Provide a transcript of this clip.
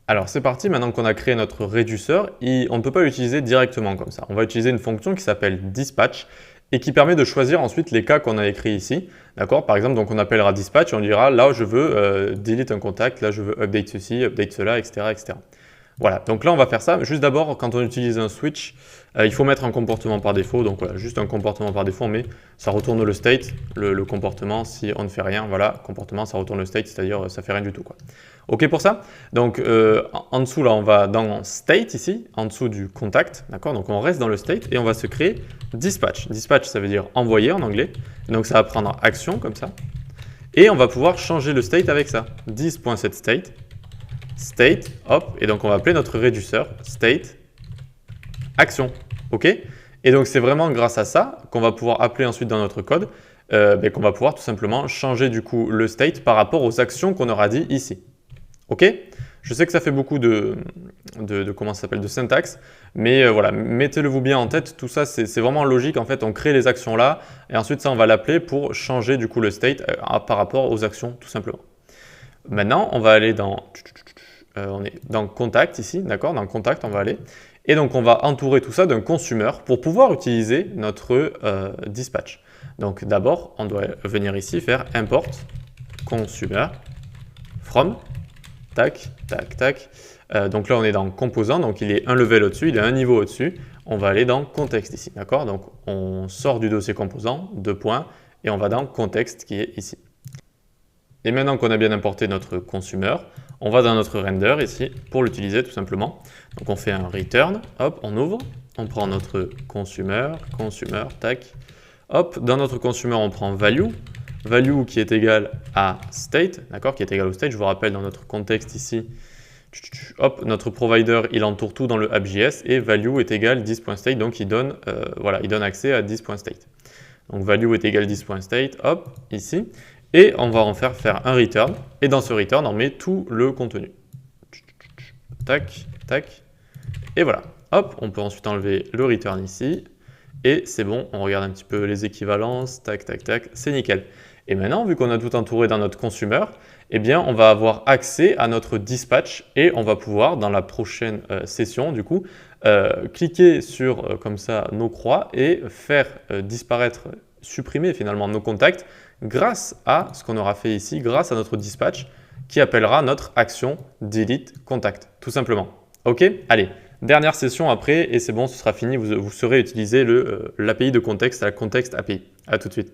Alors c'est parti, maintenant qu'on a créé notre réduceur, on ne peut pas l'utiliser directement comme ça. On va utiliser une fonction qui s'appelle dispatch et qui permet de choisir ensuite les cas qu'on a écrits ici. D'accord? Par exemple, donc on appellera dispatch et on dira là je veux delete un contact, là je veux update ceci, update cela, etc., etc. Voilà, donc là on va faire ça. Juste d'abord, quand on utilise un switch, il faut mettre un comportement par défaut. Donc voilà, juste un comportement par défaut, mais ça retourne le state, le comportement, si on ne fait rien. Voilà, comportement, ça retourne le state, c'est-à-dire ça fait rien du tout, quoi. OK pour ça? Donc en dessous, là, on va dans state ici, en dessous du contact, d'accord? Donc on reste dans le state et on va se créer dispatch. Dispatch, ça veut dire envoyer en anglais. Donc ça va prendre action comme ça. Et on va pouvoir changer le state avec ça. Dis.setState. State, hop, et donc on va appeler notre réduceur state action, ok? Et donc c'est vraiment grâce à ça qu'on va pouvoir appeler ensuite dans notre code, qu'on va pouvoir tout simplement changer du coup le state par rapport aux actions qu'on aura dit ici, ok? Je sais que ça fait beaucoup comment ça s'appelle, de syntaxe, mais voilà, mettez-le-vous bien en tête, tout ça c'est vraiment logique, en fait on crée les actions là, et ensuite ça on va l'appeler pour changer du coup le state par rapport aux actions tout simplement. Maintenant on va aller on est dans contact ici, d'accord? Dans contact, on va aller. Et donc, on va entourer tout ça d'un consumer pour pouvoir utiliser notre dispatch. Donc, d'abord, on doit venir ici faire import consumer from, tac, tac, tac. Donc là, on est dans composant, donc il est un level au-dessus, il est un niveau au-dessus. On va aller dans contexte ici, d'accord? Donc, on sort du dossier composant, 2 points, et on va dans contexte qui est ici. Et maintenant qu'on a bien importé notre consumer, on va dans notre render ici pour l'utiliser tout simplement. Donc on fait un return, hop, on ouvre, on prend notre consumer, tac. Hop, dans notre consumer, on prend value, value qui est égal à state, d'accord, qui est égal au state. Je vous rappelle dans notre contexte ici, hop, notre provider, il entoure tout dans le app.js et value est égal 10.state, donc il donne, voilà, il donne accès à 10.state. Donc value est égal 10.state, hop, ici. Et on va en faire un return. Et dans ce return, on met tout le contenu. Tac, tac. Et voilà. Hop, on peut ensuite enlever le return ici. Et c'est bon, on regarde un petit peu les équivalences. Tac, tac, tac. C'est nickel. Et maintenant, vu qu'on a tout entouré dans notre consumer, eh bien, on va avoir accès à notre dispatch. Et on va pouvoir, dans la prochaine session, du coup, cliquer sur, comme ça, nos croix et faire disparaître, supprimer finalement nos contacts grâce à ce qu'on aura fait ici, grâce à notre dispatch qui appellera notre action delete contact, tout simplement. OK? Allez, dernière session après et c'est bon, ce sera fini. Vous saurez utiliser l'API de contexte, la Context API. À tout de suite.